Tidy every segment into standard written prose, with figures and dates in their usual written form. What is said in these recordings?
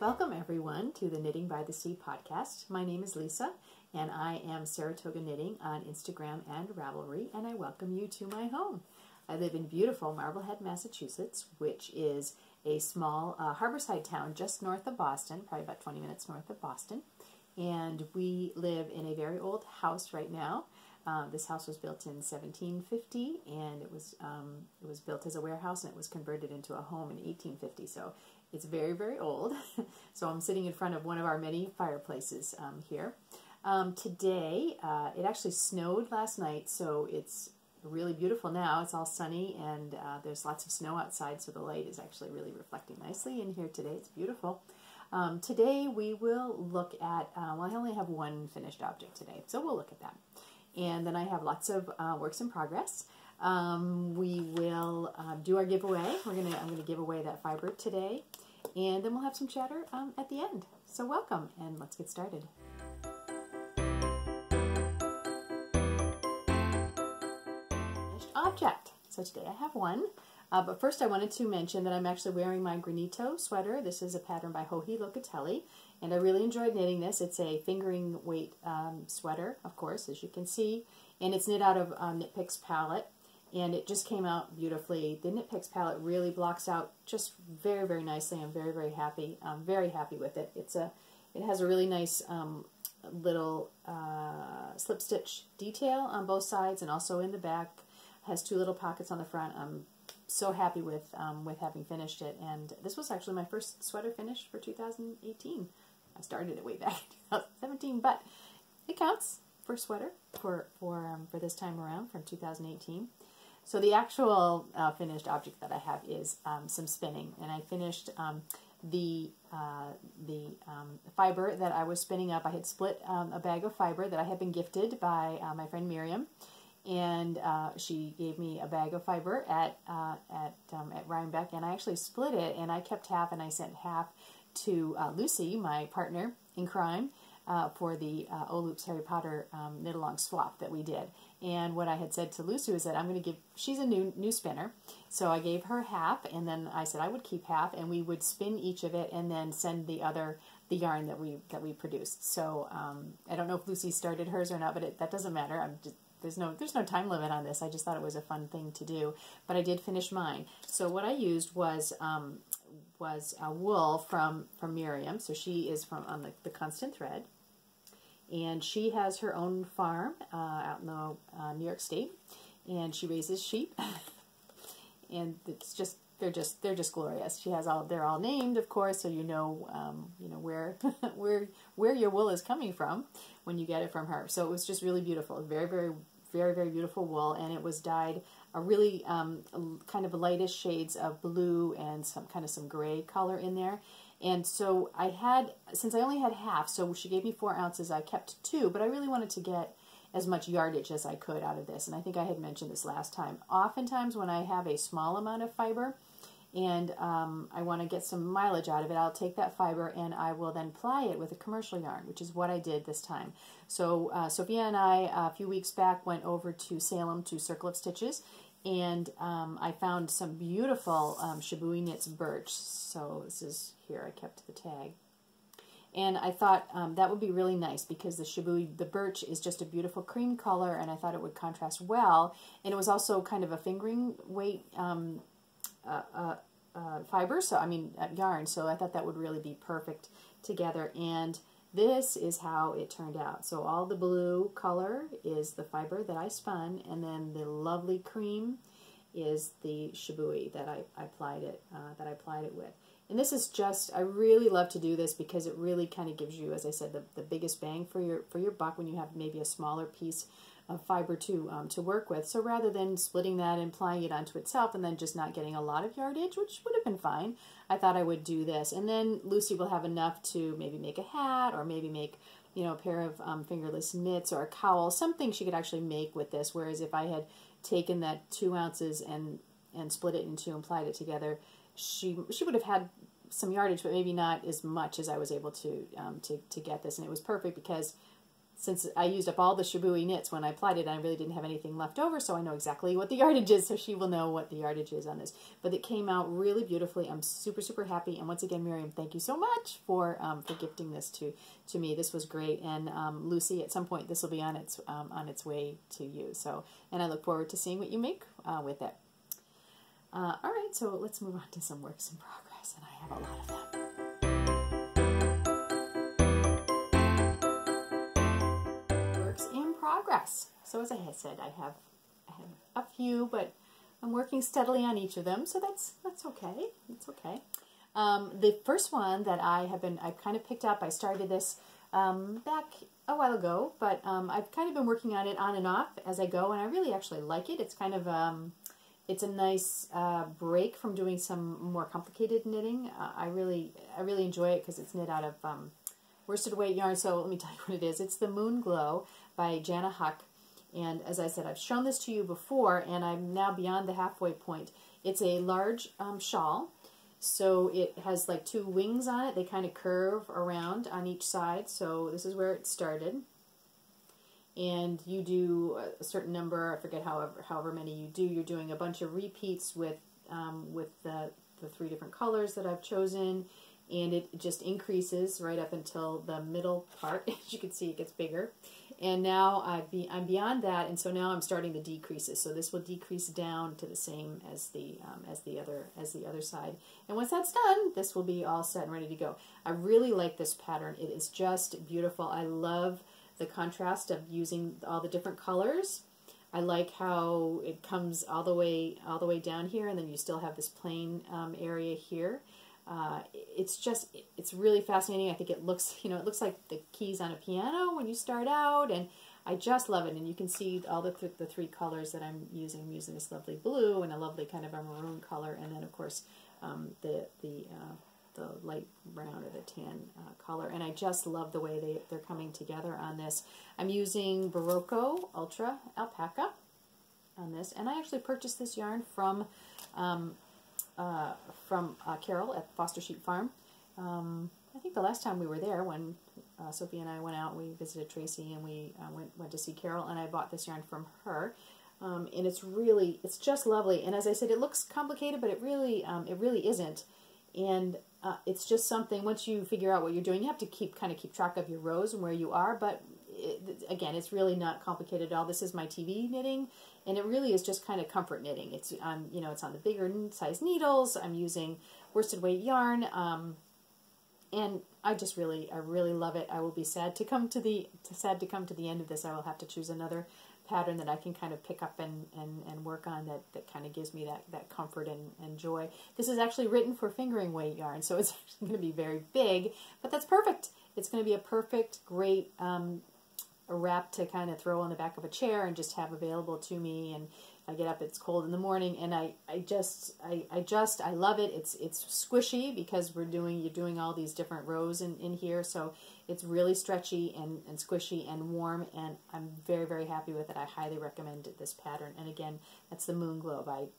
Welcome everyone to the Knitting by the Sea podcast. My name is Lisa and I am Saratoga Knitting on Instagram and Ravelry, and I welcome you to my home. I live in beautiful Marblehead, Massachusetts, which is a small harborside town just north of Boston, probably about 20 minutes north of Boston. And we live in a very old house right now. This house was built in 1750, and it was built as a warehouse, and it was converted into a home in 1850. So it's very, very old. So I'm sitting in front of one of our many fireplaces here. Today, it actually snowed last night, so it's really beautiful now. It's all sunny, and there's lots of snow outside, so the light is actually really reflecting nicely in here today. It's beautiful. Today we will look at, well, I only have one finished object today, so we'll look at that. And then I have lots of works in progress. We will do our giveaway. I'm gonna give away that fiber today, and then we'll have some chatter at the end. So welcome, and let's get started. Finished object. So today I have one. But first I wanted to mention that I'm actually wearing my Granito sweater. This is a pattern by Joji Locatelli, and I really enjoyed knitting this. It's a fingering weight sweater, of course, as you can see, and it's knit out of Knit Picks palette, and it just came out beautifully. The Knit Picks palette really blocks out just very, very nicely. I'm very, very happy. I'm very happy with it. It has a really nice little slip stitch detail on both sides, and also in the back. It has two little pockets on the front. I'm so happy with having finished it, and this was actually my first sweater finished for 2018. I started it way back in 2017, but it counts for sweater for this time around from 2018. So the actual finished object that I have is some spinning, and I finished the fiber that I was spinning up. I had split a bag of fiber that I had been gifted by my friend Miriam. And she gave me a bag of fiber at Rhinebeck, and I actually split it, and I kept half, and I sent half to Lucy, my partner in crime, for the Oloops Harry Potter knit-along swap that we did. And what I had said to Lucy was that I'm going to give, she's a new spinner, so I gave her half, and then I said I would keep half, and we would spin each of it, and then send the yarn that we produced. So I don't know if Lucy started hers or not, but that doesn't matter. There's no time limit on this. I just thought it was a fun thing to do, but I did finish mine. So what I used was wool from Miriam. So she is on the Constant Thread, and she has her own farm out in the New York State, and she raises sheep, and it's just they're just glorious. She has they're all named, of course, so you know where where your wool is coming from when you get it from her. So it was just really beautiful. Very, very, very, very beautiful wool, and it was dyed a really kind of lightish shades of blue and some gray color in there. And so since I only had half, so she gave me 4 ounces, I kept 2, but I really wanted to get as much yardage as I could out of this, and I think I had mentioned this last time. Oftentimes when I have a small amount of fiber and I want to get some mileage out of it, I'll take that fiber and I will then ply it with a commercial yarn, which is what I did this time. So Sophia and I, a few weeks back, went over to Salem to Circle of Stitches, and I found some beautiful Shibui Knits birch. So this is here, I kept the tag. And I thought that would be really nice because the birch is just a beautiful cream color, and I thought it would contrast well. And it was also kind of a fingering weight fiber, so yarn, so I thought that would really be perfect together. And this is how it turned out. So all the blue color is the fiber that I spun, and then the lovely cream is the Shibui that I applied it with. And this is just, I really love to do this because it really kind of gives you, as I said, the biggest bang for your buck when you have maybe a smaller piece of fiber to work with. So rather than splitting that and plying it onto itself and then just not getting a lot of yardage, which would have been fine, I thought I would do this. And then Lucy will have enough to maybe make a hat, or maybe make a pair of fingerless mitts or a cowl, something she could actually make with this. Whereas if I had taken that 2 ounces and split it in two and plied it together, she would have had some yardage, but maybe not as much as I was able to get this. And it was perfect because since I used up all the Shibui knits when I applied it, I really didn't have anything left over, so I know exactly what the yardage is, so she will know what the yardage is on this. But it came out really beautifully. I'm super, super happy. And once again, Miriam, thank you so much for gifting this to me. This was great. And Lucy, at some point, this will be on its way to you. So, and I look forward to seeing what you make with it. All right, so let's move on to some works in progress, and I have a lot of them. In progress. So as I had said, I have a few, but I'm working steadily on each of them, so that's okay. It's okay. The first one that I've kind of picked up. I started this back a while ago, but I've kind of been working on it on and off as I go, and I really actually like it. It's kind of it's a nice break from doing some more complicated knitting. I really enjoy it because it's knit out of worsted weight yarn. So let me tell you what it is. It's the Moon Glow by Jana Huck. And as I said, I've shown this to you before, and I'm now beyond the halfway point. It's a large shawl. So it has like two wings on it. They kind of curve around on each side. So this is where it started. And you do a certain number, I forget however many you do. You're doing a bunch of repeats with the three different colors that I've chosen. And it just increases right up until the middle part. As you can see, it gets bigger. And now I'm beyond that, and so now I'm starting the decreases. So this will decrease down to the same as the other side. And once that's done, this will be all set and ready to go. I really like this pattern. It is just beautiful. I love the contrast of using all the different colors. I like how it comes all the way down here, and then you still have this plain area here. It's really fascinating. I think it looks like the keys on a piano when you start out, and I just love it. And you can see all the three colors that I'm using. I'm using this lovely blue and a lovely kind of a maroon color, and then of course the light brown or the tan color. And I just love the way they're coming together on this. I'm using Barocco Ultra Alpaca on this, and I actually purchased this yarn from Carol at Foster Sheep Farm. I think the last time we were there, when Sophie and I went out, we visited Tracy, and we went to see Carol, and I bought this yarn from her. And it's just lovely. And as I said, it looks complicated, but it really isn't. And it's just something, once you figure out what you're doing, you have to keep track of your rows and where you are, but again, it's really not complicated at all. This is my TV knitting, and it really is just kind of comfort knitting. It's it's on the bigger size needles. I'm using worsted weight yarn, and I really love it. I will be sad to come to the end of this. I will have to choose another pattern that I can kind of pick up and work on that kind of gives me that comfort and joy. This is actually written for fingering weight yarn, so it's going to be very big, but that's perfect. It's going to be a perfect, great a wrap to kind of throw on the back of a chair and just have available to me. And I get up, it's cold in the morning, and I love it. It's squishy because you're doing all these different rows in here, so it's really stretchy and squishy and warm, and I'm very, very happy with it. I highly recommend this pattern. And again, that's the Moon Glow by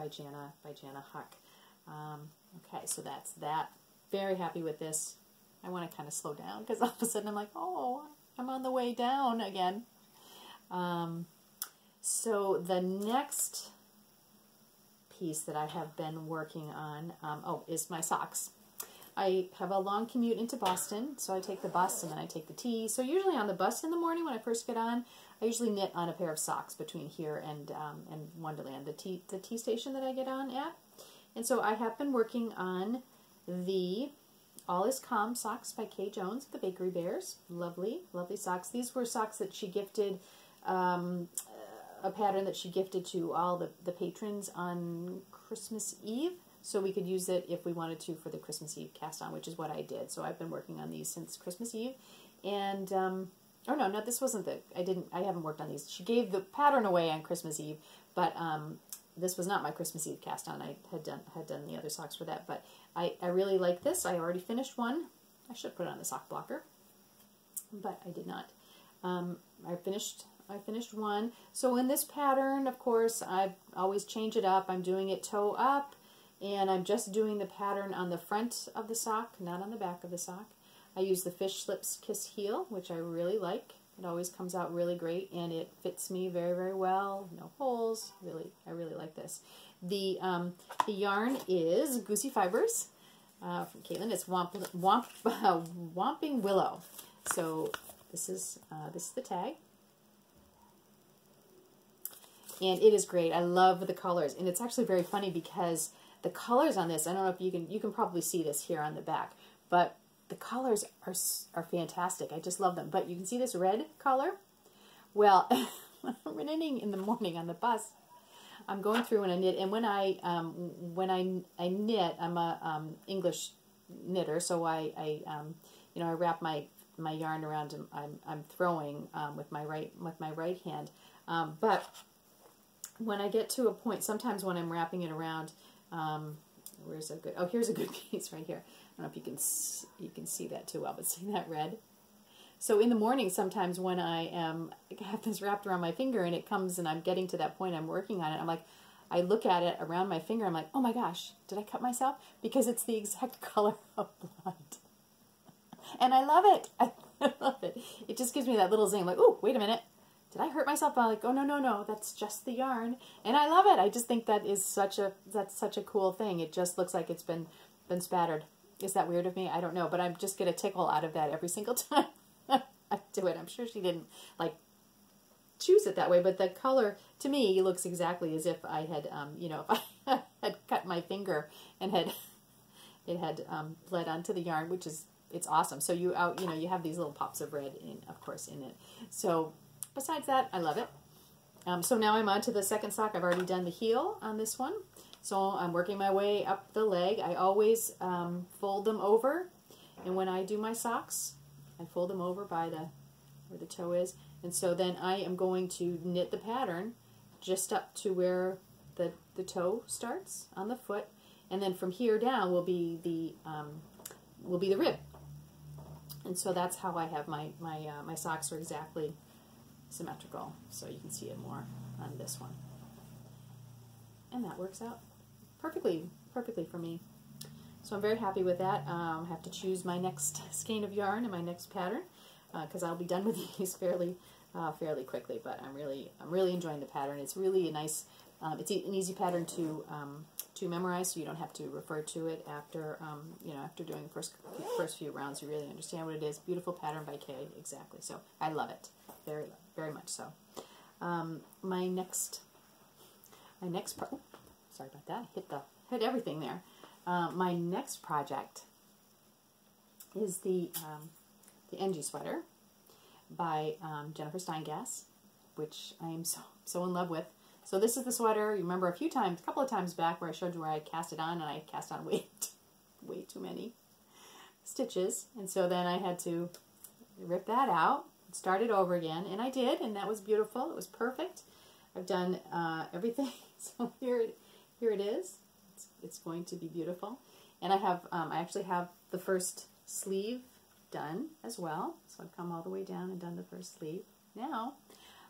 Jana Huck. Okay, so that's that. Very happy with this. I want to kind of slow down because all of a sudden I'm like, oh, I'm on the way down again. So the next piece that I have been working on is my socks. I have a long commute into Boston, so I take the bus and then I take the T. So usually on the bus in the morning when I first get on, I usually knit on a pair of socks between here and Wonderland, the T station that I get on at. And so I have been working on the All Is Calm socks by Kay Jones, the Bakery Bears. Lovely, lovely socks. These were socks that she gifted, a pattern that she gifted to all the patrons on Christmas Eve, so we could use it if we wanted to for the Christmas Eve cast on, which is what I did. So I've been working on these since Christmas Eve. And oh no, this wasn't I haven't worked on these. She gave the pattern away on Christmas Eve, but this was not my Christmas Eve cast on. I had done the other socks for that, but I really like this. I already finished one. I should put it on the sock blocker, but I did not. I finished one. So in this pattern, of course, I always change it up. I'm doing it toe up, and I'm just doing the pattern on the front of the sock, not on the back of the sock. I use the Fish Slips Kiss Heel, which I really like. It always comes out really great, and it fits me very, very well. No holes. Really, I really like this. The yarn is Goosey Fibers from Caitlin. It's Whomping Willow. So this is the tag, and it is great. I love the colors, and it's actually very funny because the colors on this, I don't know if you can probably see this here on the back, but the colors are fantastic. I just love them. But you can see this red color. Well, when I'm knitting in the morning on the bus, I'm going through and I knit, and when I knit, I'm a English knitter, so I wrap my yarn around and I'm throwing with my right hand. But when I get to a point, sometimes when I'm wrapping it around, here's a good piece right here. I don't know if you can see that too well, but see that red? So in the morning, sometimes when I have this wrapped around my finger and it comes and I'm getting to that point, I'm working on it, I'm like, I look at it around my finger, I'm like, oh my gosh, did I cut myself? Because it's the exact color of blood. And I love it. I love it. It just gives me that little zing, like, oh, wait a minute. Did I hurt myself? I'm like, oh, no, that's just the yarn. And I love it. I just think that's such a cool thing. It just looks like it's been spattered. Is that weird of me? I don't know, but I'm just get a tickle out of that every single time I do it. I'm sure she didn't like choose it that way, but the color to me looks exactly as if I had, if I had cut my finger and it had bled onto the yarn, which is, it's awesome. So you have these little pops of red of course in it. So besides that, I love it. So now I'm on to the second sock. I've already done the heel on this one. So I'm working my way up the leg. I always fold them over, and when I do my socks, I fold them over by where the toe is, and so then I am going to knit the pattern just up to where the toe starts on the foot, and then from here down will be the rib, and so that's how I have my socks are exactly symmetrical. So you can see it more on this one, and that works out perfectly for me. So I'm very happy with that. I have to choose my next skein of yarn and my next pattern because I'll be done with these fairly quickly. But I'm really enjoying the pattern. It's really a nice. It's an easy pattern to memorize, so you don't have to refer to it after after doing the first few rounds. You really understand what it is. Beautiful pattern by Kay, exactly. So I love it very much so. My next sorry about that. Hit everything there. My next project is the NG sweater by Jennifer Steingass, which I am so in love with. So this is the sweater. You remember a couple of times back where I showed you where I cast it on, and I cast on way too many stitches, and so then I had to rip that out, start it over again, and I did, and that was beautiful. It was perfect. I've done everything. So here it is. It's going to be beautiful, and I actually have the first sleeve done as well. So I've come all the way down and done the first sleeve. Now,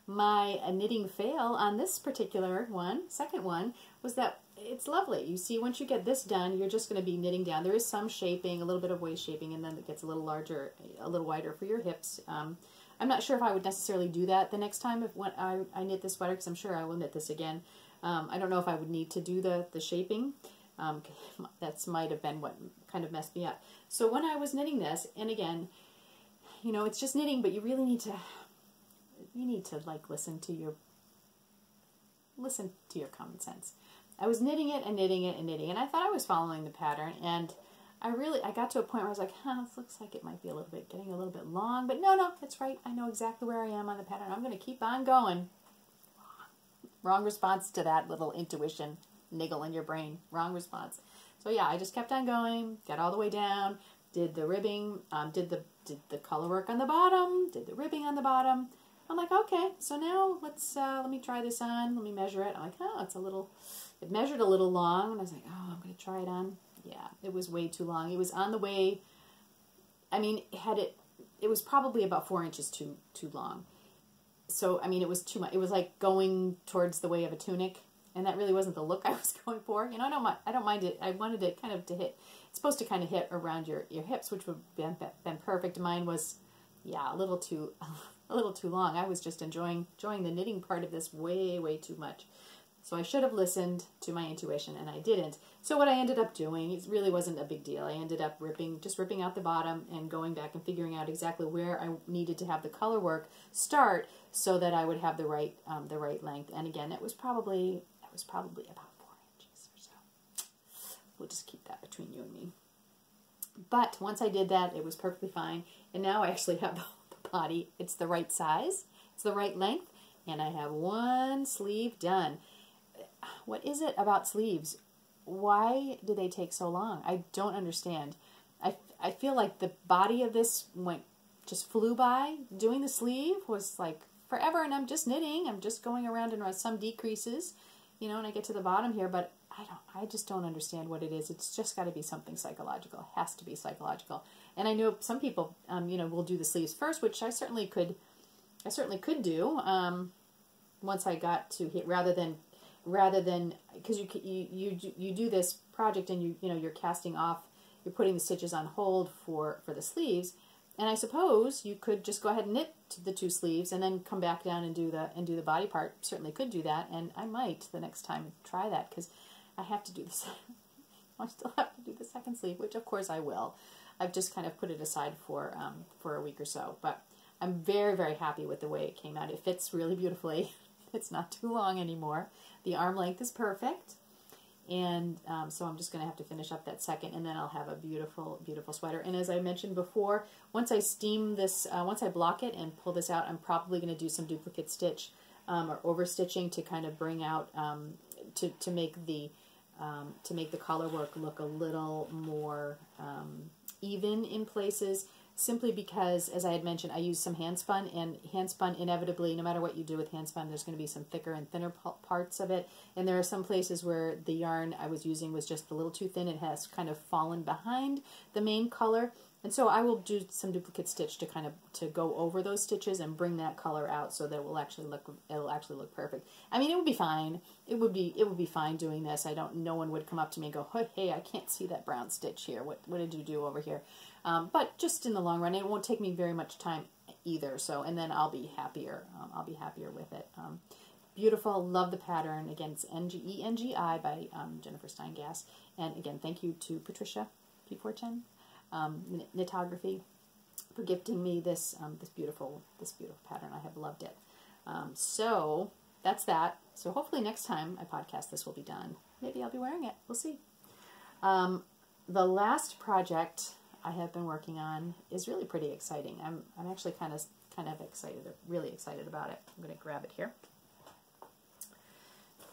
my knitting fail on this particular second one, was that it's lovely. You see, once you get this done, you're just going to be knitting down. There is some shaping, a little bit of waist shaping, and then it gets a little larger, a little wider for your hips. I'm not sure if I would necessarily do that the next time when I knit this sweater, because I'm sure I will knit this again. I don't know if I would need to do the shaping. That might have been what kind of messed me up. So when I was knitting this, and again, it's just knitting, but you really need to like listen to your common sense. I was knitting it and knitting it and knitting, and I thought I was following the pattern, and I got to a point where I was like, this looks like it might be getting a little bit long, but no, that's right. I know exactly where I am on the pattern. I'm going to keep on going. Wrong response to that little intuition niggle in your brain. Wrong response. So yeah, I just kept on going, got all the way down, did the ribbing, did the color work on the bottom, did the ribbing on the bottom. I'm like, okay, so now let me try this on, let me measure it. I'm like, it measured a little long, and I was like, I'm going to try it on. Yeah, it was way too long. It was on the way, it was probably about 4 inches too long. So, it was too much. It was like going towards the way of a tunic, and that really wasn't the look I was going for. I don't mind it. I wanted it kind of to hit, it's supposed to kind of hit around your hips, which would have been perfect. Mine was yeah, a little too long. I was just enjoying the knitting part of this way too much. So I should have listened to my intuition, and I didn't. So what I ended up doing, it really wasn't a big deal. I ended up just ripping out the bottom and going back and figuring out exactly where I needed to have the color work start so that I would have the right length. And again, it was probably about 4 inches or so. We'll just keep that between you and me. But once I did that, it was perfectly fine. And now I actually have the body. It's the right size. It's the right length. And I have one sleeve done. What is it about sleeves? Why do they take so long? I don't understand. I feel like the body of this just flew by. Doing the sleeve was like forever, and I'm just knitting. I'm just going around and some decreases, you know, and I get to the bottom here, but I just don't understand what it is. It's just got to be something psychological. It has to be psychological. And I know some people, you know, will do the sleeves first, which I certainly could do once I got to hit, rather than because you do this project and you're casting off, you're putting the stitches on hold for the sleeves, and I suppose you could just go ahead and knit the 2 sleeves and then come back down and do the body part. Certainly could do that, and I might the next time try that, because I have to do this. I still have to do the second sleeve, which of course I will. I've just kind of put it aside for a week or so, but I'm very happy with the way it came out. It fits really beautifully. It's not too long anymore. The arm length is perfect, and so I'm just going to have to finish up that second, and then I'll have a beautiful sweater. And as I mentioned before, once I steam this, once I block it and pull this out, I'm probably going to do some duplicate stitch or over stitching to kind of bring out to make the collar work look a little more even in places. Simply because, as I had mentioned, I use some hand spun, and hand spun inevitably, no matter what you do with hand spun, there's going to be some thicker and thinner parts of it. And there are some places where the yarn I was using was just a little too thin. It has kind of fallen behind the main color. And so I will do some duplicate stitch to go over those stitches and bring that color out so that it'll actually look perfect. I mean, it would be fine. It would be fine doing this. No one would come up to me and go, hey, I can't see that brown stitch here. What did you do over here? But just in the long run, it won't take me very much time either. So, and then I'll be happier. I'll be happier with it. Beautiful. Love the pattern. Again, it's ENGI by Jennifer Steingass. And again, thank you to Patricia P410 Knitography for gifting me this beautiful pattern. I have loved it. So that's that. So hopefully next time I podcast, this will be done. Maybe I'll be wearing it. We'll see. The last project I have been working on is really pretty exciting. I'm actually kind of excited, really excited about it. I'm going to grab it here.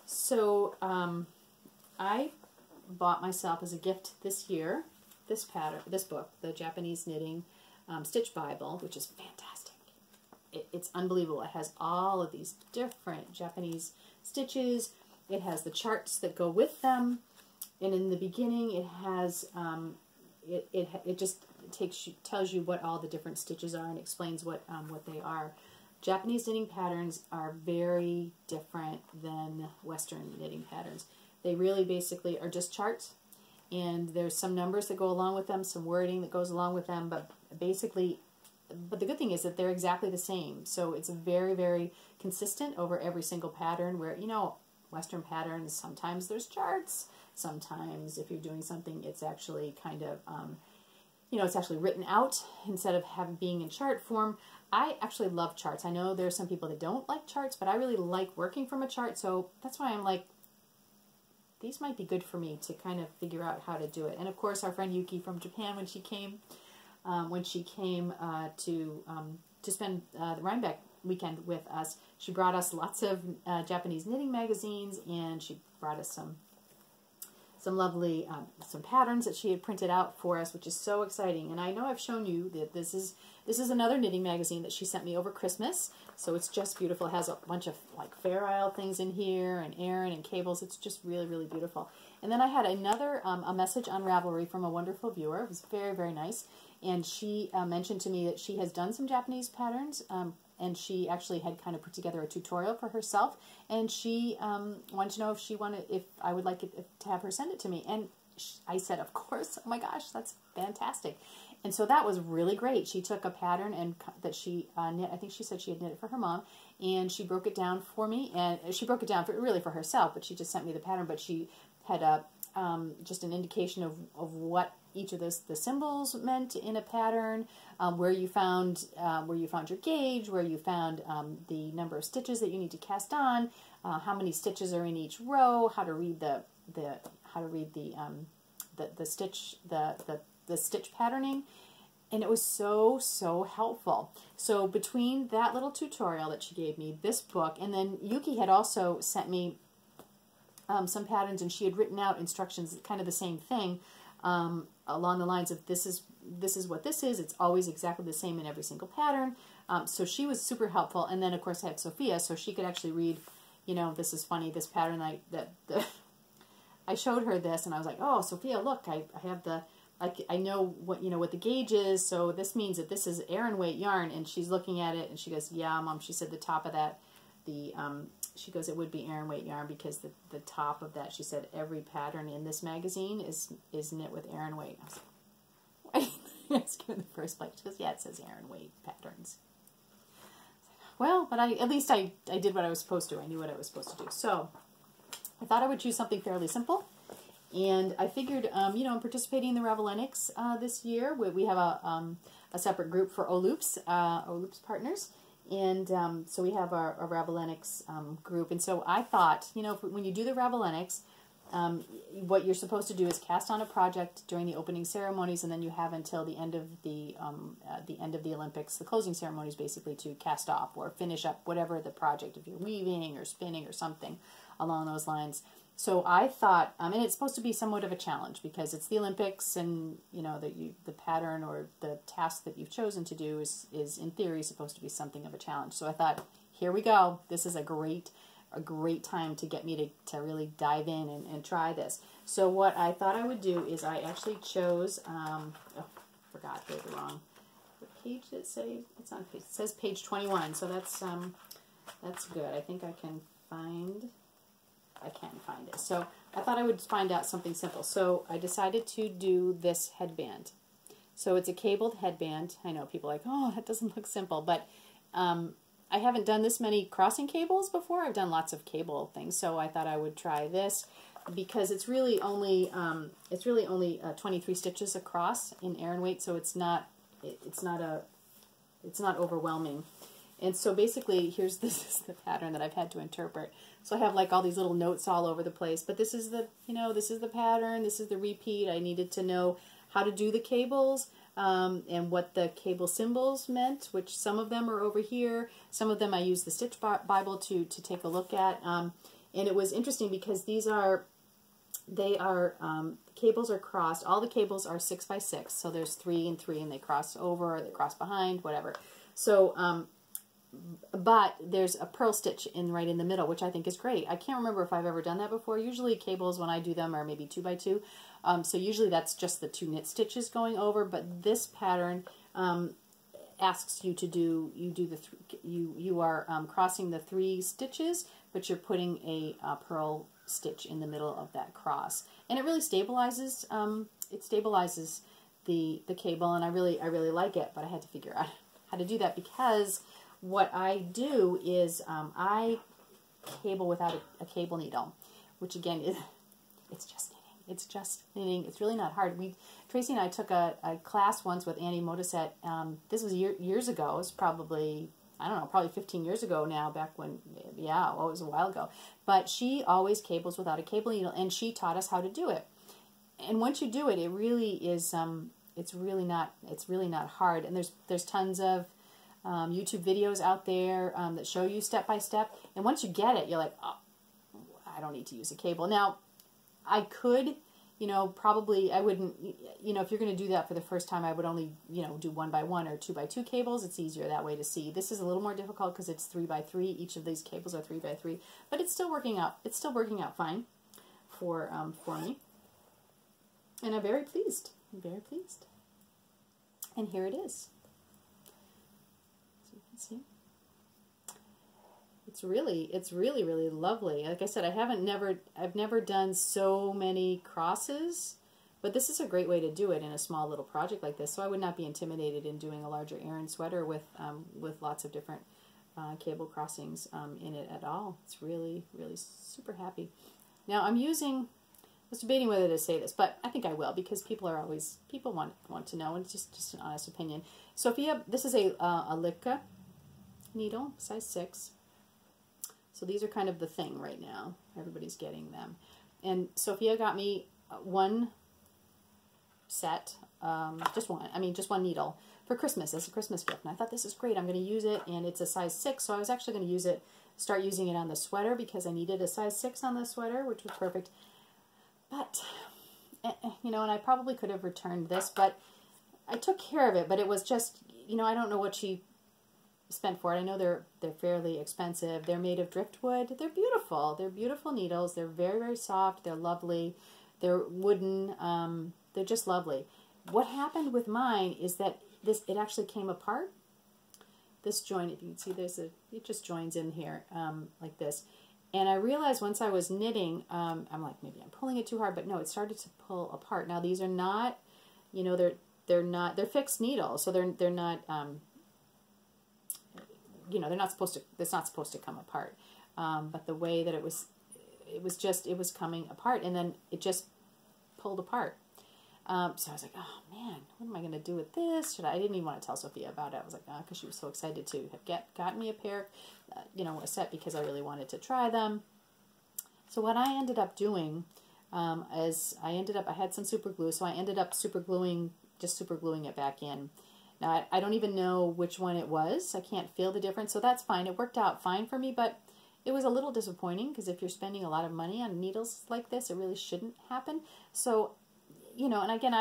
So I bought myself as a gift this year this book, the Japanese Knitting Stitch Bible, which is fantastic. It's unbelievable. It has all of these different Japanese stitches. It has the charts that go with them, and in the beginning it has it just tells you what all the different stitches are and explains what they are. Japanese knitting patterns are very different than Western knitting patterns. They really basically are just charts, and there's some numbers that go along with them, some wording that goes along with them, but the good thing is that they're exactly the same. So it's very consistent over every single pattern, where, Western patterns, sometimes there's charts, sometimes if you're doing something, it's actually kind of, it's actually written out instead of being in chart form. I actually love charts. I know there are some people that don't like charts, but I really like working from a chart, so that's why I'm like, these might be good for me to kind of figure out how to do it. And of course, our friend Yuki from Japan, when she came to spend the Rhinebeck weekend with us, she brought us lots of Japanese knitting magazines, and she brought us some lovely some patterns that she had printed out for us, which is so exciting. And I know I've shown you that this is another knitting magazine that she sent me over Christmas. So it's just beautiful. It has a bunch of like Fair Isle things in here, and Aran and cables. It's just really beautiful. And then I had another a message on Ravelry from a wonderful viewer. It was very nice. And she mentioned to me that she has done some Japanese patterns, and she actually had kind of put together a tutorial for herself. And she wanted to know if I would like to have her send it to me. And I said, of course, oh my gosh, that's fantastic. And so that was really great. She took a pattern and that she knit. I think she said she had knit it for her mom, and she broke it down for me. And she broke it down really for herself, but she just sent me the pattern. But she had a just an indication of what each of the symbols meant in a pattern, where you found your gauge, where you found the number of stitches that you need to cast on, how many stitches are in each row, how to read the stitch patterning. And it was so helpful. So between that little tutorial that she gave me, this book, and then Yuki had also sent me some patterns, and she had written out instructions, kind of the same thing, along the lines of this is what this is. It's always exactly the same in every single pattern. So she was super helpful. And then of course I had Sophia, so she could actually read, this is funny, this pattern I showed her this, and I was like, oh, Sophia, look, I have I know what the gauge is, so this means that this is Aran weight yarn. And she's looking at it, and she goes, yeah, Mom, she said the top of that, she goes, it would be Aran weight yarn, because the top of that, she said, every pattern in this magazine is knit with Aran weight. I was like, why did I ask you in the first place? She goes, yeah, it says Aran weight patterns. Well, but at least I did what I was supposed to. I knew what I was supposed to do. So I thought I would choose something fairly simple. And I figured, I'm participating in the Ravelinics this year. We have a separate group for OLoops partners. And so we have our Ravelinics group. And so I thought, when you do the Ravelinics, what you're supposed to do is cast on a project during the opening ceremonies, and then you have until the end of the Olympics, the closing ceremonies, basically, to cast off or finish up whatever the project, if you're weaving or spinning or something along those lines. So I thought, and it's supposed to be somewhat of a challenge because it's the Olympics, and the pattern or the task that you've chosen to do is in theory supposed to be something of a challenge. So I thought, here we go. This is a great time to get me to really dive in and try this. So what I thought I would do is I actually chose, forgot, there's the wrong, what page did it say? It's on page, it says page 21, so that's good. I think I can find it. So I thought I would find out something simple. So I decided to do this headband. So it's a cabled headband. I know people are like, oh, that doesn't look simple, but I haven't done this many crossing cables before. I've done lots of cable things, so I thought I would try this because it's really only 23 stitches across in Aran weight, so it's not overwhelming. And so basically, this is the pattern that I've had to interpret. So I have like all these little notes all over the place, but this is the pattern, this is the repeat. I needed to know how to do the cables, and what the cable symbols meant, which some of them are over here. Some of them I used the Stitch Bible to take a look at. And it was interesting because cables are crossed. All the cables are 6 by 6, so there's 3 and 3, and they cross over, they cross behind, whatever. So, but there's a purl stitch right in the middle, which I think is great. I can't remember if I've ever done that before. Usually cables, when I do them, are maybe 2 by 2. So usually that's just the 2 knit stitches going over, but this pattern asks you to do, you are crossing the 3 stitches, but you're putting a purl stitch in the middle of that cross. And it really stabilizes, the cable, and I really like it, but I had to figure out how to do that because what I do is I cable without a cable needle, which again it's just knitting. It's just knitting. It's really not hard. Tracy and I took a class once with Annie Modisette. This was years ago. It was probably, I don't know, probably 15 years ago now, back when, yeah, well, it was a while ago. But she always cables without a cable needle, and she taught us how to do it. And once you do it, it really is, it's really not hard. And there's tons of YouTube videos out there that show you step by step. And once you get it, you're like, oh, I don't need to use a cable. Now, I could, probably I wouldn't, if you're going to do that for the first time, I would only, do 1 by 1 or 2 by 2 cables. It's easier that way to see. This is a little more difficult because it's 3 by 3. Each of these cables are 3 by 3, but it's still working out. It's still working out fine for me. And I'm very pleased. And here it is. So you can see. It's really lovely. Like I said, I've never done so many crosses But this is a great way to do it in a small little project like this. So I would not be intimidated in doing a larger Aran sweater with lots of different cable crossings in it at all. It's really, really super happy. Now I'm using, I was debating whether to say this, but I think I will, because people want to know, and it's just an honest opinion. Sophia, this is a Alpaca needle, size 6. So these are kind of the thing right now. Everybody's getting them. And Sophia got me one set, just one needle for Christmas as a Christmas gift. And I thought, this is great. I'm going to use it, and it's a size 6. So I was actually going to start using it on the sweater, because I needed a size 6 on the sweater, which was perfect. But, you know, and I probably could have returned this, but I took care of it. But it was just, you know, I don't know what she spent for it. I know they're fairly expensive. They're made of driftwood. They're beautiful. They're beautiful needles. They're very, very soft. They're lovely. They're wooden. They're just lovely. What happened with mine is that it actually came apart. This joint, if you can see, it just joins in here like this. And I realized once I was knitting, I'm like, maybe I'm pulling it too hard, but no, it started to pull apart. Now these are not, you know, they're fixed needles, so they're not, you know, it's not supposed to come apart. But the way that it was coming apart, and then it just pulled apart. So I was like, oh man, what am I going to do with this? I didn't even want to tell Sophia about it. I was like, because she was so excited to have gotten me a pair, you know, a set, because I really wanted to try them. So what I ended up doing is I had some super glue, so I ended up super gluing it back in. Now, I don't even know which one it was. I can't feel the difference, so that's fine. It worked out fine for me, but it was a little disappointing, because if you're spending a lot of money on needles like this, it really shouldn't happen. So, you know, and again,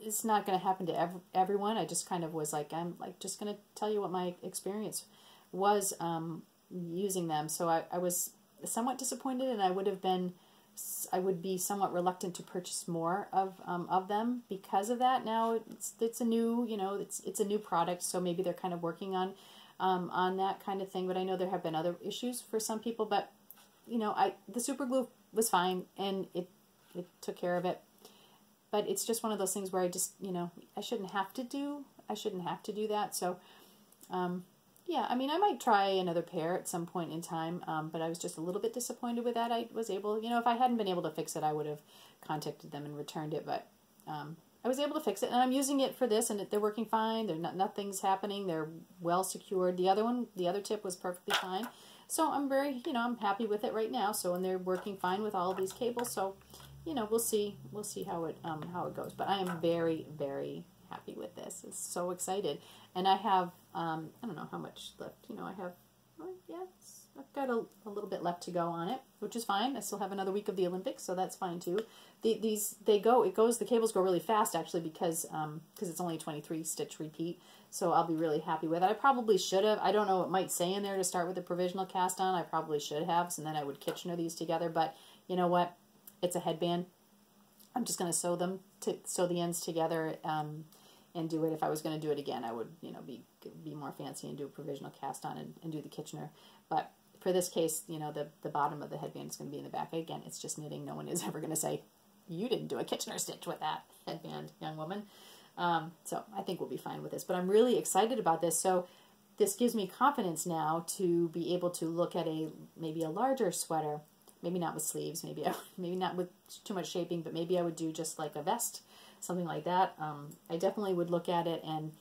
it's not going to happen to everyone. I just kind of was like, I'm like just going to tell you what my experience was using them. So I was somewhat disappointed, and I would be somewhat reluctant to purchase more of them because of that. Now it's a new, you know, it's a new product, so maybe they're kind of working on that kind of thing. But I know there have been other issues for some people. But you know, the super glue was fine, and it took care of it. But it's just one of those things where I just, you know, I shouldn't have to do that. So yeah, I mean, I might try another pair at some point in time, but I was just a little bit disappointed with that. I was able, you know, if I hadn't been able to fix it, I would have contacted them and returned it, but I was able to fix it, and I'm using it for this, and they're working fine. Nothing's happening. They're well secured. The other tip was perfectly fine. So I'm very, you know, I'm happy with it right now. So, and they're working fine with all of these cables. So, you know, we'll see how it goes. But I am very, very happy with this. I'm so excited. And I have, I don't know how much left. You know, I have, yes, I've got a little bit left to go on it, which is fine. I still have another week of the Olympics, so that's fine too. The cables go really fast actually, because it's only 23 stitch repeat. So I'll be really happy with it. I probably should have, I don't know, it might say in there to start with a provisional cast on. I probably should have, so then I would Kitchener these together. But you know what? It's a headband. I'm just going to sew the ends together and do it. If I was going to do it again, I would, you know, be more fancy and do a provisional cast on and do the Kitchener. But for this case, you know, the bottom of the headband is going to be in the back. Again, it's just knitting. No one is ever going to say, you didn't do a Kitchener stitch with that headband, young woman. So I think we'll be fine with this. But I'm really excited about this. So this gives me confidence now to be able to look at maybe a larger sweater. Maybe not with sleeves, maybe not with too much shaping, but maybe I would do just like a vest, something like that. I definitely would look at it, and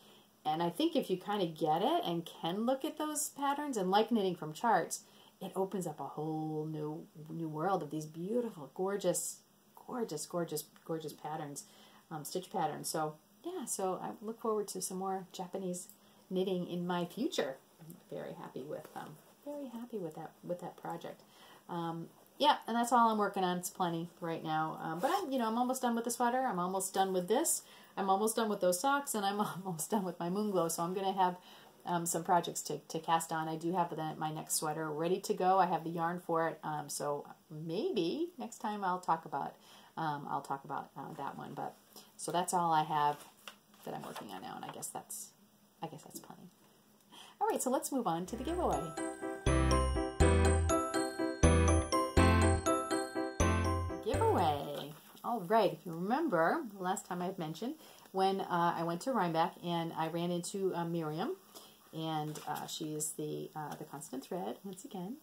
I think if you kind of get it and can look at those patterns, and like knitting from charts, it opens up a whole new world of these beautiful, gorgeous patterns, stitch patterns. So yeah, so I look forward to some more Japanese knitting in my future. I'm very happy with that project. Yeah, and that's all I'm working on. It's plenty right now. But I'm almost done with the sweater. I'm almost done with this. I'm almost done with those socks, and I'm almost done with my moon glow. So I'm going to have some projects to cast on. I do have my next sweater ready to go. I have the yarn for it. So maybe next time I'll talk about that one. But so that's all I have that I'm working on now, and I guess that's plenty. All right, so let's move on to the giveaway. Giveaway. All right, if you remember, the last time I've mentioned, when I went to Rhinebeck and I ran into Miriam, and she is the constant thread, once again.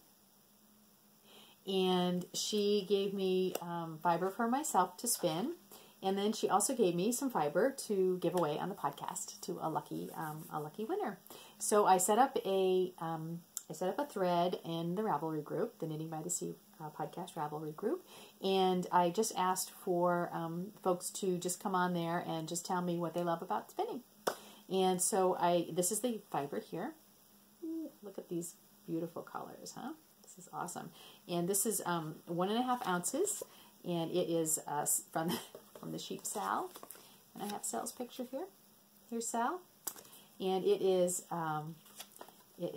And she gave me fiber for myself to spin, and then she also gave me some fiber to give away on the podcast to a lucky winner. So I set up a thread in the Ravelry group, the Knitting by the Sea podcast Ravelry group, and I just asked for folks to just come on there and just tell me what they love about spinning. And so this is the fiber here. Look at these beautiful colors, huh? This is awesome. And this is 1.5 ounces, and it is from the sheep Sal. And I have Sal's picture here. Here's Sal, and it is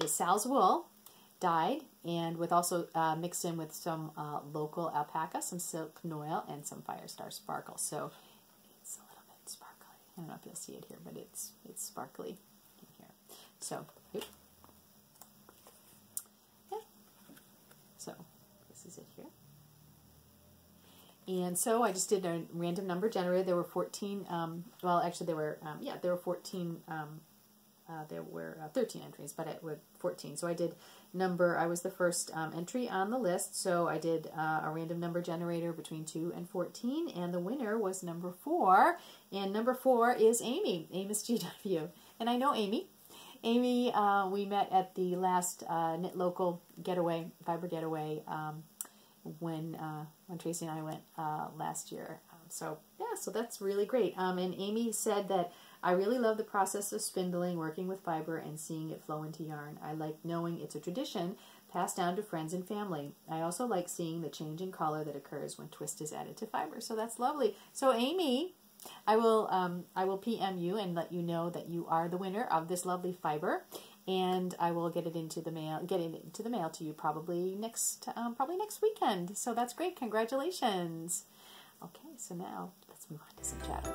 Sal's wool dyed, and with also mixed in with some local alpaca, some silk noil, and some Firestar sparkle. So it's a little bit sparkly. I don't know if you'll see it here, but it's sparkly in here. So, yeah. So this is it here. And so I just did a random number generator. There were 14. Well, actually, there were 14. There were 13 entries, but it was 14. So I did I was the first entry on the list, so I did a random number generator between 2 and 14, and the winner was number 4, and number 4 is Amy, Amos GW. And I know Amy. Amy, we met at the last Knit Local getaway, fiber getaway, when Tracy and I went last year. So that's really great. And Amy said that I really love the process of spindling, working with fiber, and seeing it flow into yarn. I like knowing it's a tradition passed down to friends and family. I also like seeing the change in color that occurs when twist is added to fiber. So that's lovely. So Amy, I will PM you and let you know that you are the winner of this lovely fiber, and I will get it into the mail to you probably next weekend. So that's great. Congratulations. Okay, so now let's move on to some chatter.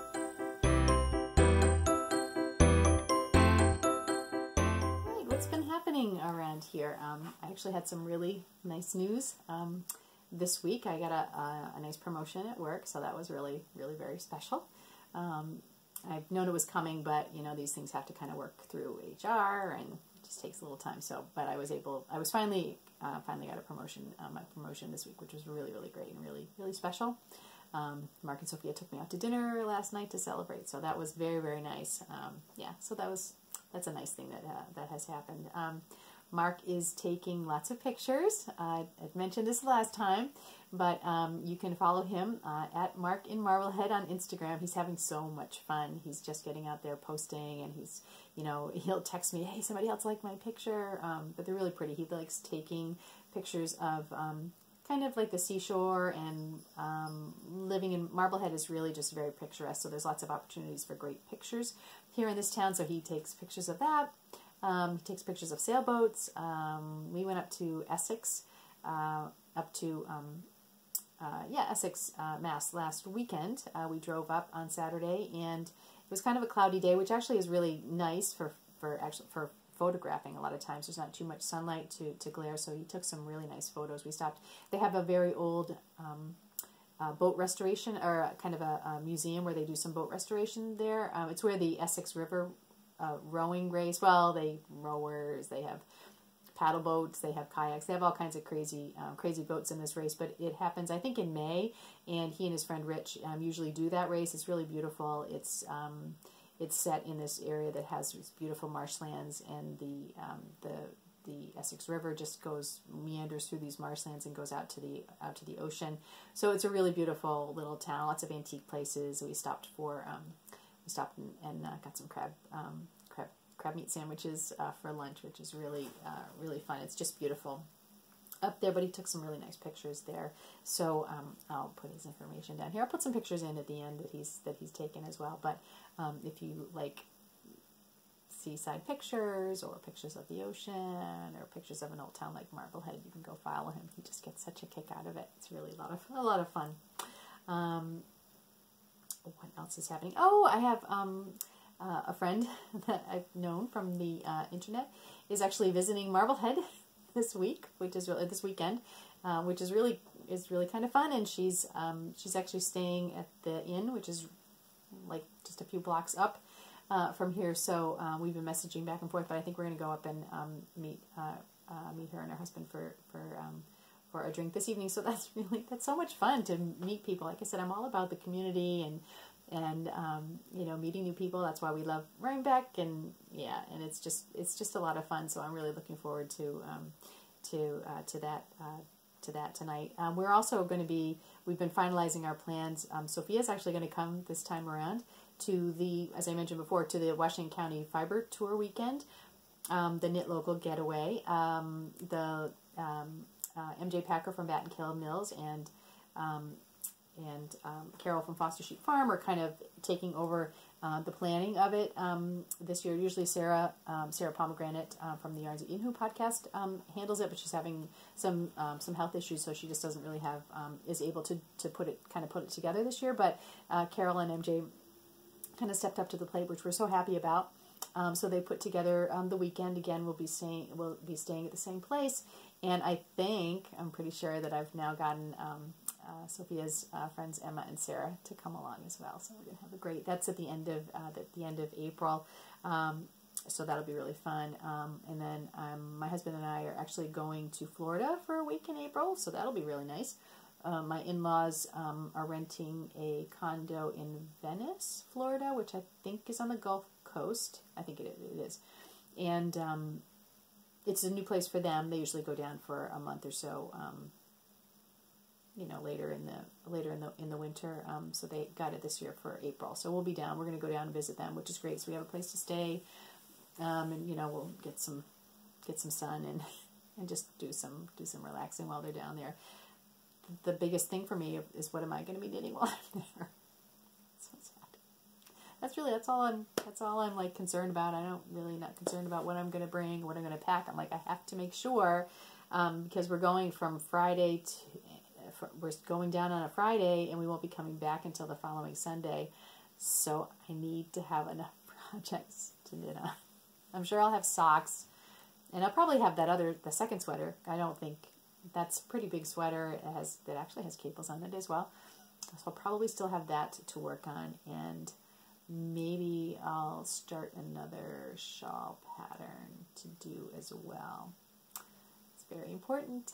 What's been happening around here? I actually had some really nice news this week. I got a nice promotion at work, so that was really, really very special. I've known it was coming, but you know, these things have to kind of work through HR, and it just takes a little time. So, but I was finally got a promotion, my promotion this week, which was really, really great and really, really special. Mark and Sophia took me out to dinner last night to celebrate, so that was very, very nice. So that's a nice thing that has happened. Mark is taking lots of pictures. I mentioned this last time, but you can follow him at Mark in Marblehead on Instagram. He's having so much fun. He's just getting out there posting, and he'll text me, hey, somebody else liked my picture, but they're really pretty. He likes taking pictures of kind of like the seashore, and living in Marblehead is really just very picturesque, so there's lots of opportunities for great pictures here in this town, so he takes pictures of that. He takes pictures of sailboats. We went up to Essex, Essex, Mass last weekend. We drove up on Saturday, and it was kind of a cloudy day, which actually is really nice for photographing. A lot of times there's not too much sunlight to glare, so he took some really nice photos. We stopped. They have a very old boat restoration, or kind of a museum where they do some boat restoration there. It's where the Essex River rowing race. Well, they have paddle boats, they have kayaks, they have all kinds of crazy boats in this race. But it happens, I think, in May, and he and his friend Rich usually do that race. It's really beautiful. It's set in this area that has these beautiful marshlands, and the Essex River just meanders through these marshlands and goes out to the ocean. So it's a really beautiful little town. Lots of antique places. We stopped and got some crab meat sandwiches for lunch, which is really really fun. It's just beautiful up there. But he took some really nice pictures there. So I'll put his information down here. I'll put some pictures in at the end that he's taken as well. But if you like seaside pictures, or pictures of the ocean, or pictures of an old town like Marblehead, you can go follow him. He just gets such a kick out of it. It's really a lot of fun. What else is happening? Oh, I have a friend that I've known from the internet is actually visiting Marblehead this week, which is this weekend. which is really kind of fun. And she's actually staying at the inn, which is like just a few blocks up from here. So we've been messaging back and forth, but I think we're going to go up and meet her and her husband for a drink this evening. So that's so much fun to meet people. Like I said, I'm all about the community and meeting new people. That's why we love Rhinebeck, and it's just a lot of fun. So I'm really looking forward to that tonight. We're also going to be. We've been finalizing our plans. Sophia's actually going to come this time around to as I mentioned before, to the Washington County Fiber Tour weekend, the Knit Local Getaway, the MJ Packer from Bat and Kill Mills and Carol from Foster Sheep Farm are kind of taking over the planning of it this year. Usually Sarah Pomegranate from the Yarns at Inhu podcast handles it, but she's having some health issues, so she just doesn't really have is able to put it together this year. But Carol and MJ kind of stepped up to the plate, which we're so happy about. So they put together the weekend again. We'll be staying at the same place, and I'm pretty sure that I've now gotten Sophia's friends Emma and Sarah to come along as well. So we're gonna have a great. That's at the end of April. So that'll be really fun. And then my husband and I are actually going to Florida for a week in April. So that'll be really nice. My in-laws are renting a condo in Venice, Florida, which I think is on the Gulf Coast. I think it is. And it's a new place for them. They usually go down for a month or so. Later in the winter. So they got it this year for April. So we'll be down. We're going to go down and visit them, which is great. So we have a place to stay, and we'll get some sun and just do some relaxing while they're down there. The biggest thing for me is, what am I going to be knitting while I'm there? So sad. That's all I'm like concerned about. I'm not concerned about what I'm going to bring, what I'm going to pack. I'm like, I have to make sure, because we're going from Friday we're going down on a Friday, and we won't be coming back until the following Sunday. So I need to have enough projects to knit on. I'm sure I'll have socks, and I'll probably have the second sweater. I don't think that's a pretty big sweater. That actually has cables on it as well. So I'll probably still have that to work on, and maybe I'll start another shawl pattern to do as well. It's very important.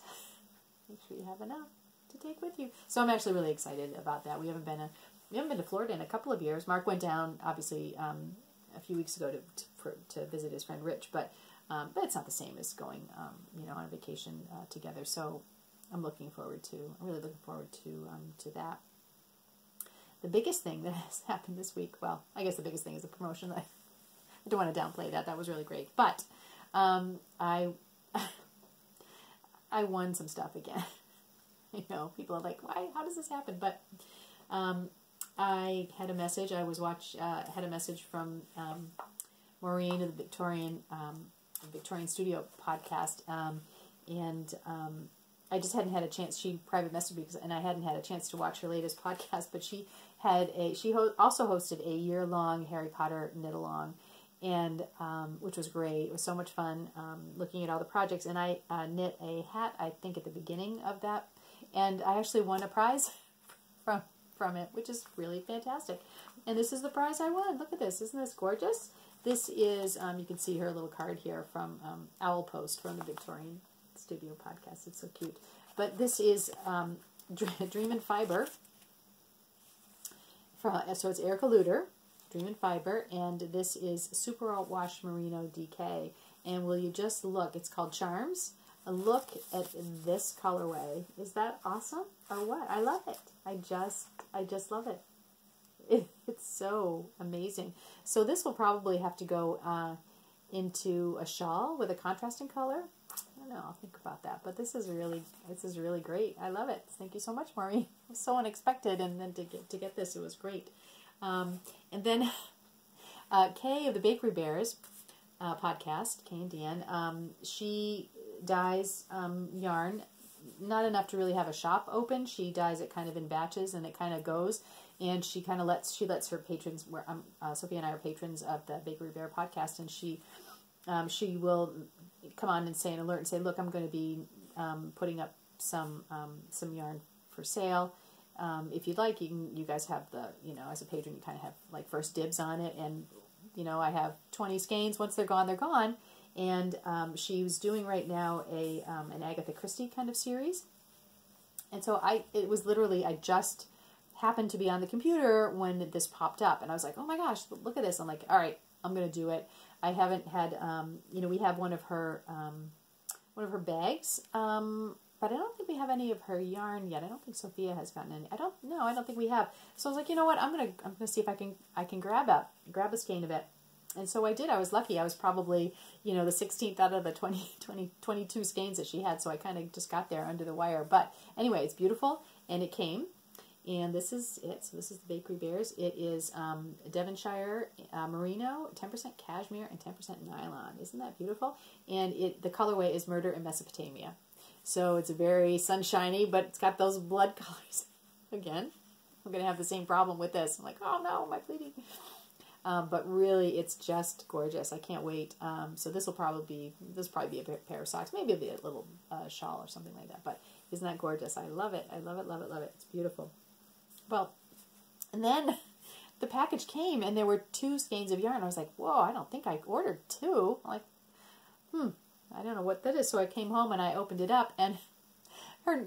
Make sure you have enough to take with you. So I'm actually really excited about that. We haven't been to Florida in a couple of years. Mark went down obviously a few weeks ago to visit his friend Rich, but it's not the same as going on a vacation together. So I'm really looking forward to that. The biggest thing that has happened this week, well, I guess the biggest thing is a promotion. I don't want to downplay that. That was really great. But I won some stuff again. People are like, why? How does this happen? But I had a message. I had a message from Maureen of the Victorian Studio podcast, and I just hadn't had a chance. She private messaged me, and I hadn't had a chance to watch her latest podcast. But she also hosted a year-long Harry Potter knit-along, and which was great. It was so much fun looking at all the projects. And I knit a hat, I think, at the beginning of that, and I actually won a prize from it, which is really fantastic. And this is the prize I won. Look at this. Isn't this gorgeous? This is, you can see her little card here from Owl Post from the Victorian Studio podcast. It's so cute. But this is Dream in Fiber. So it's Erica Luder, Dream in Fiber, and this is Super Wash Merino DK. And will you just look? It's called Charms. Look at this colorway. Is that awesome or what? I love it. I just love it. It's so amazing. So this will probably have to go into a shawl with a contrasting color. I don't know. I'll think about that. But this is really great. I love it. Thank you so much, Maureen. It was so unexpected, and then to get this, it was great. And then Kay of the Bakery Bears podcast, Kay and Dan, she dyes yarn, not enough to really have a shop open. She dyes it kind of in batches, and it kind of goes. And she kind of lets her patrons. Sophia and I are patrons of the Bakery Bear podcast, and she will come on and say an alert and say, "Look, I'm going to be putting up some yarn for sale. If you'd like, you guys have the, as a patron, you kind of have like first dibs on it. And, I have 20 skeins. Once they're gone, they're gone. And she's doing right now an Agatha Christie kind of series. And so it was literally, I just happened to be on the computer when this popped up. And I was like, oh my gosh, look at this. I'm like, all right, I'm going to do it. I haven't had, we have one of her bags, but I don't think we have any of her yarn yet. I don't think Sophia has gotten any. I don't think we have. So I was like, you know what? I'm gonna see if I can grab a skein of it. And so I did. I was lucky. I was probably, the 16th out of the 22 skeins that she had. So I kind of just got there under the wire. But anyway, it's beautiful, and it came. And this is it. So this is the Bakery Bears. It is Devonshire merino, 10% cashmere, and 10% nylon. Isn't that beautiful? And the colorway is Murder in Mesopotamia. So it's very sunshiny, but it's got those blood colors. Again, I'm going to have the same problem with this. I'm like, oh no, am I bleeding? But really, it's just gorgeous. I can't wait. So this will probably be a pair of socks. Maybe it'll be a little shawl or something like that. But isn't that gorgeous? I love it. I love it, love it, love it. It's beautiful. Well, and then the package came, and there were 2 skeins of yarn. I was like, whoa, I don't think I ordered 2. I'm like, I don't know what that is. So I came home and I opened it up, and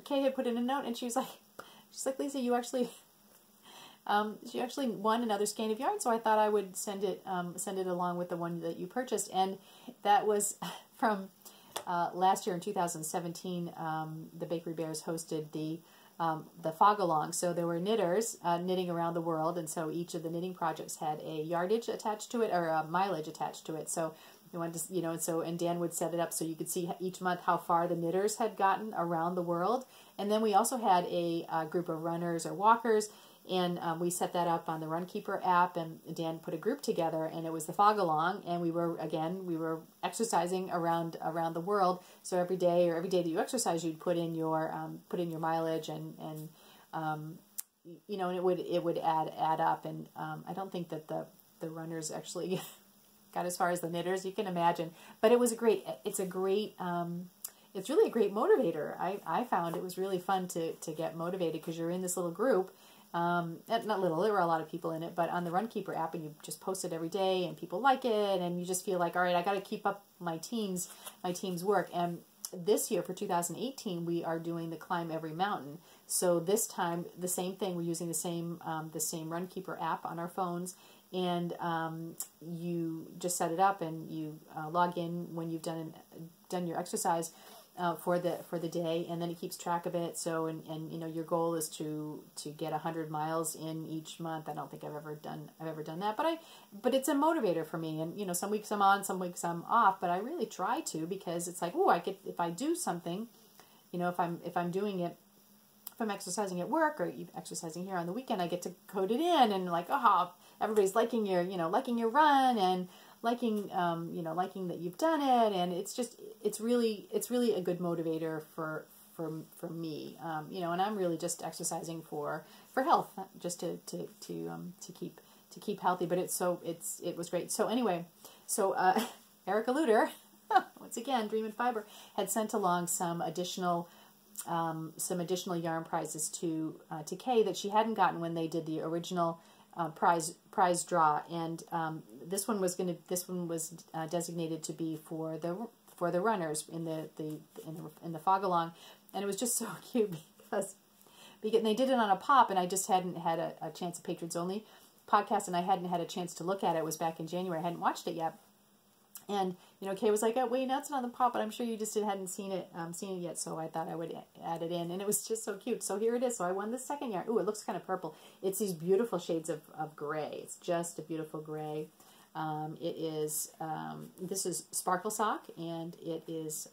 Kay had put in a note, and she's like, Lisa, you actually, she actually won another skein of yarn. So I thought I would send it along with the one that you purchased, and that was from last year in 2017. The Bakery Bears hosted the Fog Along. So there were knitters knitting around the world, and so each of the knitting projects had a yardage attached to it, or a mileage attached to it. So you wanted to, and Dan would set it up so you could see each month how far the knitters had gotten around the world. And then we also had a group of runners or walkers, and we set that up on the Runkeeper app, and Dan put a group together, and it was the Fog Along, and we were exercising around the world. So every day that you exercise, you'd put in your mileage, and and it would add up. And I don't think that the runners actually got as far as the knitters, you can imagine. But it's really a great motivator. I found it was really fun to get motivated, because you're in this little group. Not little, there were a lot of people in it, but on the Runkeeper app, and you just post it every day, and people like it, and you just feel like, all right, I got to keep up my team's work. And this year, for 2018, we are doing the Climb Every Mountain. So this time, the same thing. We're using the same Runkeeper app on our phones, and you just set it up, and you log in when you've done your exercise for the day, and then it keeps track of it. So and your goal is to get 100 miles in each month. I don't think I've ever done that, but it's a motivator for me. And some weeks I'm on, some weeks I'm off, but I really try to, because it's like, if I do something, if I'm doing it, if I'm exercising at work or exercising here on the weekend, I get to code it in, and like, everybody's liking your run, and liking that you've done it, and it's really a good motivator for me, and I'm really just exercising for health, just to keep healthy. But it was great. So anyway, Erica Luder, once again, Dream and Fiber, had sent along some additional yarn prizes to Kay that she hadn't gotten when they did the original prize draw, and this one was designated to be for the runners in the Fog Along, and it was just so cute because they did it on a pop, and I just hadn't had a chance, a patrons only podcast, and I hadn't had a chance to look at it. It was back in January. I hadn't watched it yet. And Kay was like, "Oh, wait, that's not the pop, but I'm sure you just hadn't seen it yet." So I thought I would add it in, and it was just so cute. So here it is. So I won the second yarn. Ooh, it looks kind of purple. It's these beautiful shades of gray. It's just a beautiful gray. It is. This is Sparkle Sock, and it is.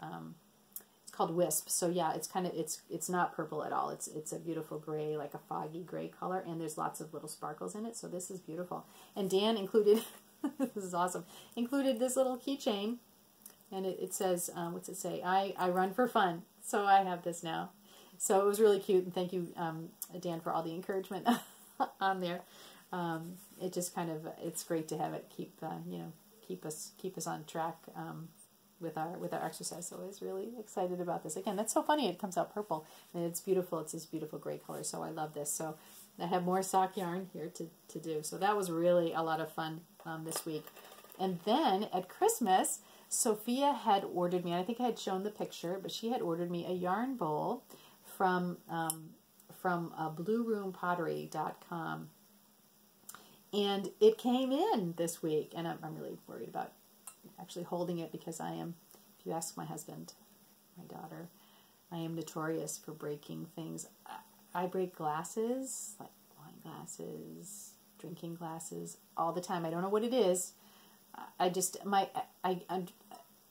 It's called Wisp. So yeah, it's not purple at all. It's a beautiful gray, like a foggy gray color, and there's lots of little sparkles in it. So this is beautiful. And Dan included. This is awesome. Included this little keychain, and it says, what's it say? I run for fun. So I have this now. So it was really cute, and thank you, Dan, for all the encouragement on there. It just it's great to have it keep us on track. with our exercise. So I was really excited about this. Again, that's so funny. It comes out purple and it's beautiful. It's this beautiful gray color. So I love this. So I have more sock yarn here to do. So that was really a lot of fun this week. And then at Christmas, Sophia had ordered me, and I think I had shown the picture, but she had ordered me a yarn bowl from blueroompottery.com. And it came in this week, and I'm really worried about actually holding it because I am, if you ask my husband, my daughter, I am notorious for breaking things. I break glasses, like wine glasses, drinking glasses, all the time. I don't know what it is.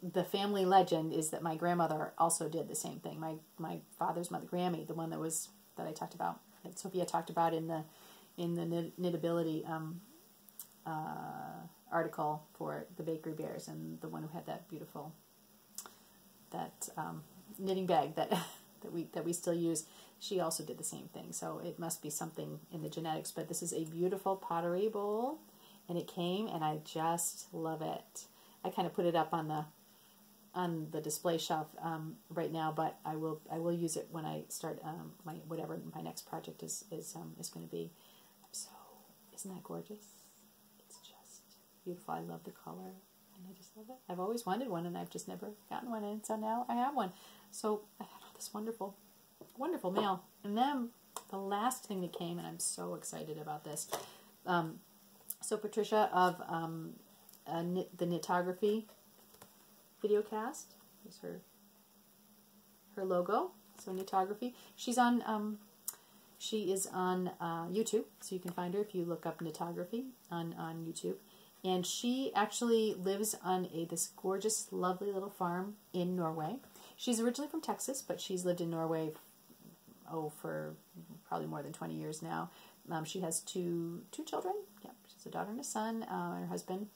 The family legend is that my grandmother also did the same thing. My father's mother, Grammy, the one that I talked about, that Sophia talked about in the Knitability article for the Bakery Bears, and the one who had that beautiful knitting bag that we still use. She also did the same thing. So it must be something in the genetics. But this is a beautiful pottery bowl, and it came, and I just love it. I kind of put it up on the display shelf right now, but I will use it when I start whatever my next project is going to be. Isn't that gorgeous? It's just beautiful. I love the color, and I just love it. I've always wanted one, and I've just never gotten one, and so now I have one. So I had all this wonderful, wonderful mail, and then the last thing that came, and I'm so excited about this. So Patricia of the Knitography videocast, here's her logo. So Knitography. She is on YouTube, so you can find her if you look up Knitography on YouTube. And she actually lives on this gorgeous, lovely little farm in Norway. She's originally from Texas, but she's lived in Norway for probably more than 20 years now. She has two children. Yeah, she has a daughter and a son, and her husband.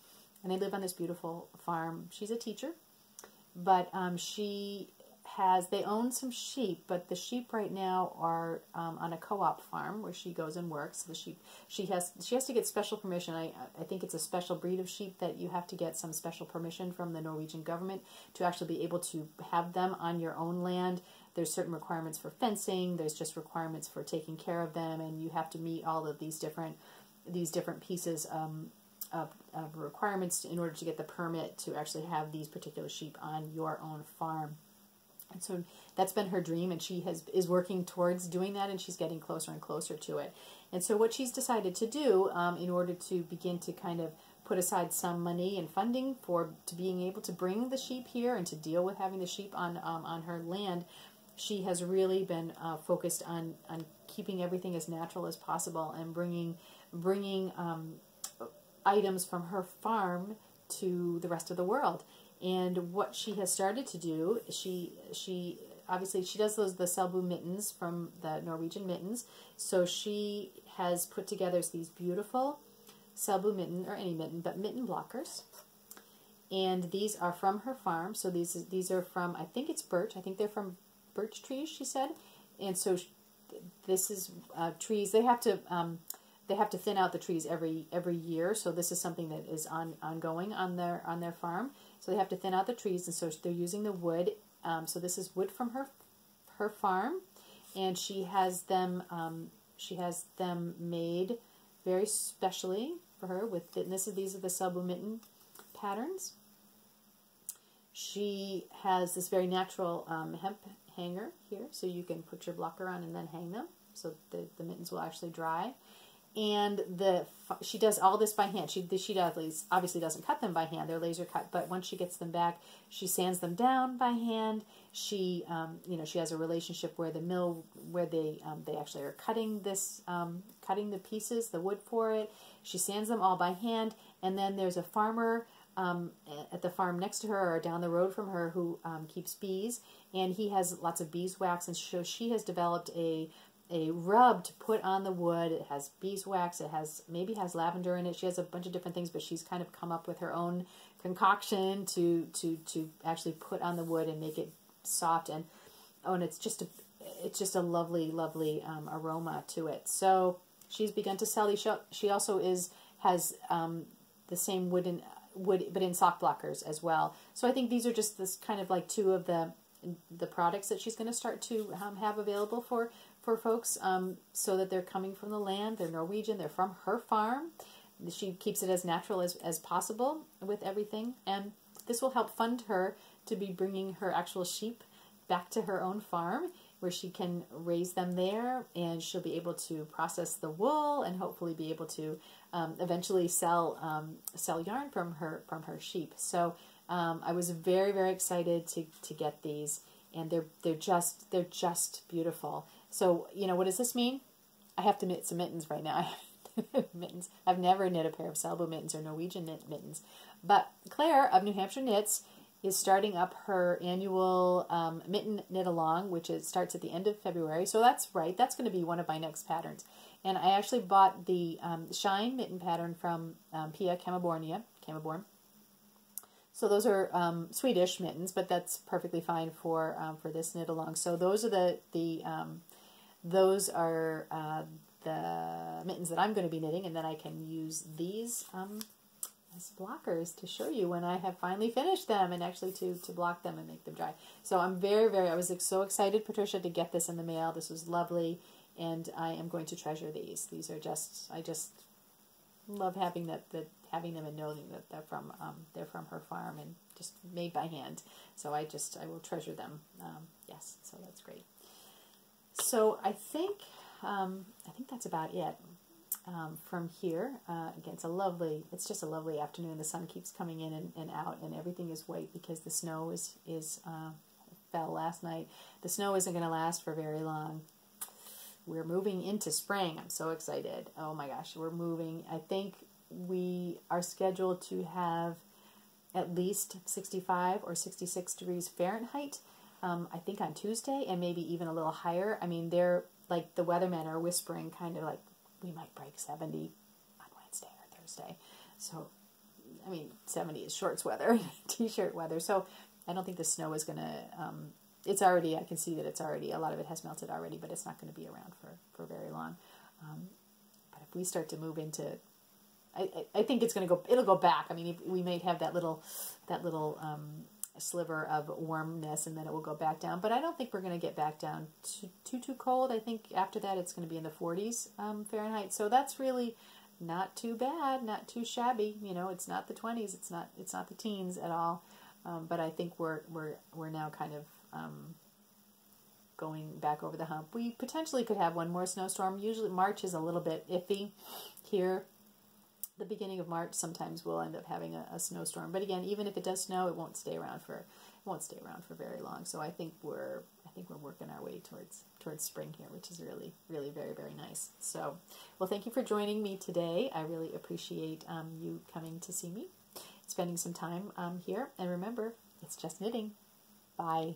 And they live on this beautiful farm. She's a teacher, but they own some sheep, but the sheep right now are on a co-op farm where she goes and works. The sheep, she has to get special permission. I think it's a special breed of sheep that you have to get some special permission from the Norwegian government to actually be able to have them on your own land. There's certain requirements for fencing. There's just requirements for taking care of them, and you have to meet all of these different pieces of requirements in order to get the permit to actually have these particular sheep on your own farm. And so that's been her dream, and she is working towards doing that, and she's getting closer and closer to it. And so what she's decided to do in order to begin to kind of put aside some money and funding to being able to bring the sheep here and to deal with having the sheep on her land, she has really been focused on keeping everything as natural as possible and bringing items from her farm to the rest of the world. And what she has started to do, she obviously does the Selbu mittens from the Norwegian mittens. So she has put together these beautiful Selbu mitten, or any mitten, but mitten blockers. And these are from her farm. So these are from, I think it's birch. I think they're from birch trees, she said. And so this is trees. They have to thin out the trees every year. So this is something that is ongoing on their farm. So they have to thin out the trees, and so they're using the wood. So this is wood from her farm, and she has them made very specially for her with these are the Selbu mitten patterns. She has this very natural hemp hanger here, so you can put your blocker on and then hang them, so the mittens will actually dry. And she does all this by hand. She obviously doesn't cut them by hand; they're laser cut. But once she gets them back, she sands them down by hand. She has a relationship where the mill, where they actually are cutting the pieces, the wood for it. She sands them all by hand, and then there's a farmer at the farm next to her or down the road from her who keeps bees, and he has lots of beeswax, and so she has developed a rub to put on the wood. It has beeswax. It maybe has lavender in it. She has a bunch of different things, but she's kind of come up with her own concoction to actually put on the wood and make it soft, and it's just a lovely aroma to it. So she's begun to sell these. She also has the same wooden but in sock blockers as well. So I think these are just this kind of like two of the products that she's going to start to have available for folks, so that they're coming from the land, they're Norwegian, they're from her farm. She keeps it as natural as possible with everything, and this will help fund her to be bringing her actual sheep back to her own farm, where she can raise them there, and she'll be able to process the wool and hopefully be able to eventually sell yarn from her sheep. So I was very, very excited to get these, and they're just beautiful. So, you know, what does this mean? I have to knit some mittens right now. Mittens. I've never knit a pair of Selbo mittens or Norwegian knit mittens. But Claire of New Hampshire Knits is starting up her annual mitten knit along, which starts at the end of February. So that's right. That's going to be one of my next patterns. And I actually bought the Shine mitten pattern from Pia Kamaborn. So those are Swedish mittens, but that's perfectly fine for this knit along. So those are the mittens that I'm going to be knitting, and then I can use these as blockers to show you when I have finally finished them, and actually to block them and make them dry. So I'm I was so excited, Patricia, to get this in the mail. This was lovely, and I am going to treasure these. These are I just love having having them and knowing that they're from her farm and just made by hand. So I will treasure them. Yes, so that's great. So I think that's about it from here. Again, it's just a lovely afternoon. The sun keeps coming in and out, and everything is white because the snow fell last night. The snow isn't going to last for very long. We're moving into spring. I'm so excited. Oh my gosh, we're moving. I think we are scheduled to have at least 65 or 66 degrees Fahrenheit, I think on Tuesday, and maybe even a little higher. I mean, they're like, the weathermen are whispering kind of like we might break 70 on Wednesday or Thursday. So, I mean, 70 is shorts weather, t-shirt weather. So I don't think the snow is going to, it's already, I can see that it's already, a lot of it has melted already, but it's not going to be around for very long. But if we start to move into, I think it's going to go, it'll go back. I mean, we may have that little sliver of warmness, and then it will go back down. But I don't think we're going to get back down too cold. I think after that it's going to be in the 40s Fahrenheit. So that's really not too bad, not too shabby. You know, it's not the 20s, it's not the teens at all. But I think we're now kind of going back over the hump. We potentially could have one more snowstorm. Usually March is a little bit iffy here. The beginning of March, sometimes we'll end up having a snowstorm. But again, even if it does snow, it won't stay around for very long. So I think we're working our way towards spring here, which is really, really very, very nice. So, well, thank you for joining me today. I really appreciate you coming to see me, spending some time here. And remember, it's just knitting. Bye.